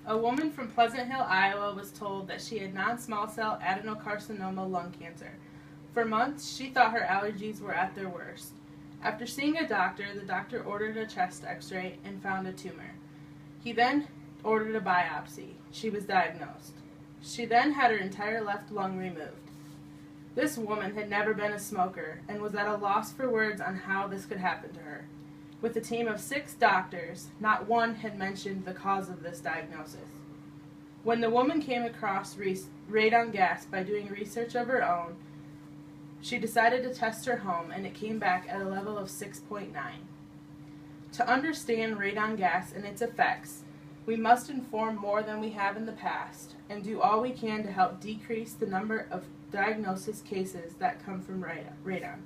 A woman from Pleasant Hill, Iowa was told that she had non-small cell adenocarcinoma lung cancer. For months, she thought her allergies were at their worst. After seeing a doctor, the doctor ordered a chest x-ray and found a tumor. He then ordered a biopsy. She was diagnosed. She then had her entire left lung removed. This woman had never been a smoker and was at a loss for words on how this could happen to her. With a team of 6 doctors, not one had mentioned the cause of this diagnosis. When the woman came across radon gas by doing research of her own, she decided to test her home, and it came back at a level of 6.9. To understand radon gas and its effects, we must inform more than we have in the past and do all we can to help decrease the number of diagnosis cases that come from radon.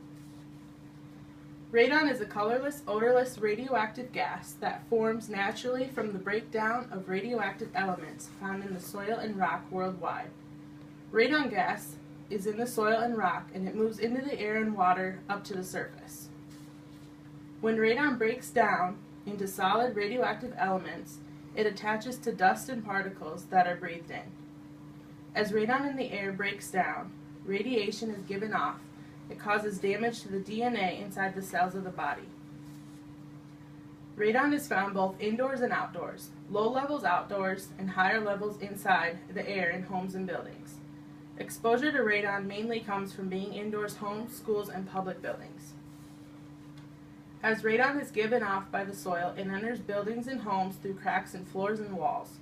Radon is a colorless, odorless radioactive gas that forms naturally from the breakdown of radioactive elements found in the soil and rock worldwide. Radon gas is in the soil and rock, and it moves into the air and water up to the surface. When radon breaks down into solid radioactive elements, it attaches to dust and particles that are breathed in. As radon in the air breaks down, radiation is given off. It causes damage to the DNA inside the cells of the body. Radon is found both indoors and outdoors, low levels outdoors and higher levels inside the air in homes and buildings. Exposure to radon mainly comes from being indoors, homes, schools, and public buildings. As radon is given off by the soil, it enters buildings and homes through cracks in floors and walls.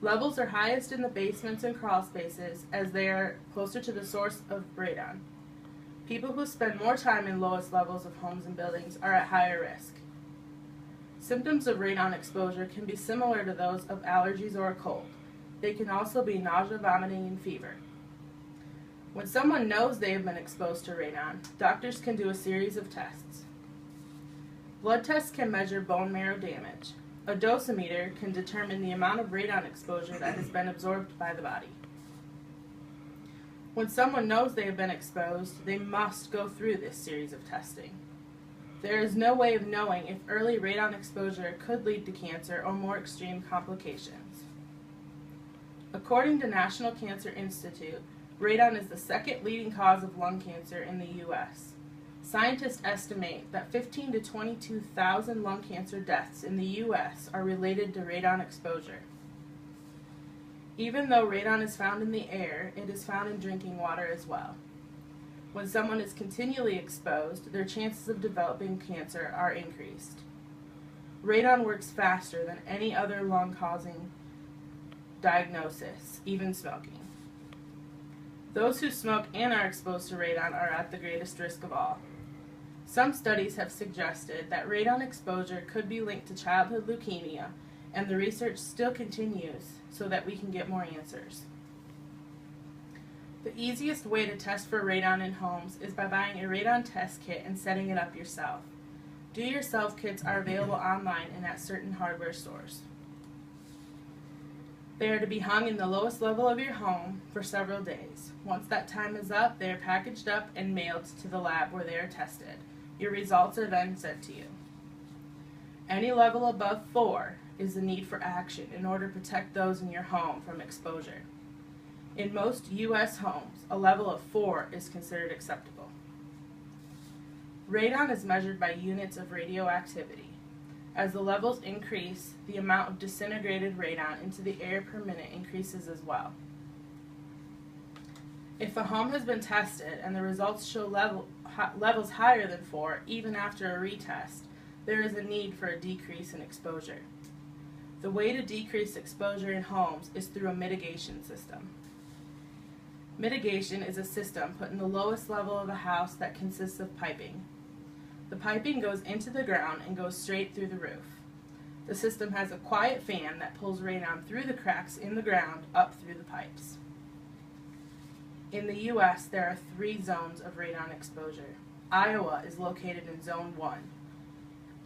Levels are highest in the basements and crawl spaces as they are closer to the source of radon. People who spend more time in lowest levels of homes and buildings are at higher risk. Symptoms of radon exposure can be similar to those of allergies or a cold. They can also be nausea, vomiting, and fever. When someone knows they have been exposed to radon, doctors can do a series of tests. Blood tests can measure bone marrow damage. A dosimeter can determine the amount of radon exposure that has been absorbed by the body. When someone knows they have been exposed, they must go through this series of testing. There is no way of knowing if early radon exposure could lead to cancer or more extreme complications. According to National Cancer Institute, radon is the second leading cause of lung cancer in the U.S. Scientists estimate that 15,000 to 22,000 lung cancer deaths in the U.S. are related to radon exposure. Even though radon is found in the air, it is found in drinking water as well. When someone is continually exposed, their chances of developing cancer are increased. Radon works faster than any other lung-causing diagnosis, even smoking. Those who smoke and are exposed to radon are at the greatest risk of all. Some studies have suggested that radon exposure could be linked to childhood leukemia, and the research still continues so that we can get more answers. The easiest way to test for radon in homes is by buying a radon test kit and setting it up yourself. Do-it-yourself kits are available online and at certain hardware stores. They are to be hung in the lowest level of your home for several days. Once that time is up, they are packaged up and mailed to the lab where they are tested. Your results are then sent to you. Any level above 4 is the need for action in order to protect those in your home from exposure. In most U.S. homes, a level of 4 is considered acceptable. Radon is measured by units of radioactivity. As the levels increase, the amount of disintegrated radon into the air per minute increases as well. If a home has been tested and the results show levels higher than 4, even after a retest, there is a need for a decrease in exposure. The way to decrease exposure in homes is through a mitigation system. Mitigation is a system put in the lowest level of a house that consists of piping. The piping goes into the ground and goes straight through the roof. The system has a quiet fan that pulls radon through the cracks in the ground up through the pipes. In the U.S., there are 3 zones of radon exposure. Iowa is located in Zone 1.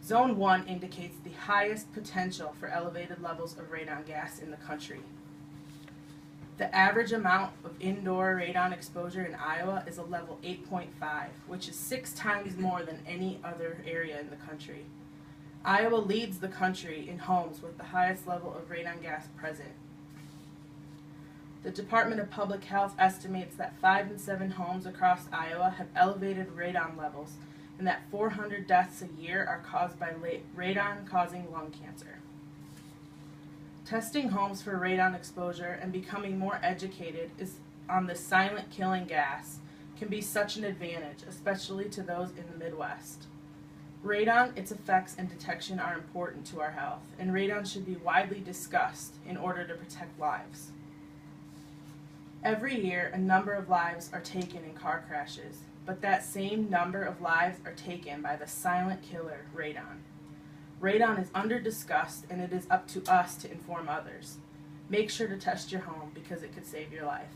Zone 1 indicates the highest potential for elevated levels of radon gas in the country. The average amount of indoor radon exposure in Iowa is a level 8.5, which is 6 times more than any other area in the country. Iowa leads the country in homes with the highest level of radon gas present. The Department of Public Health estimates that 5 in 7 homes across Iowa have elevated radon levels, and that 400 deaths a year are caused by radon causing lung cancer. Testing homes for radon exposure and becoming more educated on this silent killing gas can be such an advantage, especially to those in the Midwest. Radon, its effects, and detection are important to our health, and radon should be widely discussed in order to protect lives. Every year, a number of lives are taken in car crashes, but that same number of lives are taken by the silent killer, radon. Radon is under-discussed, and it is up to us to inform others. Make sure to test your home because it could save your life.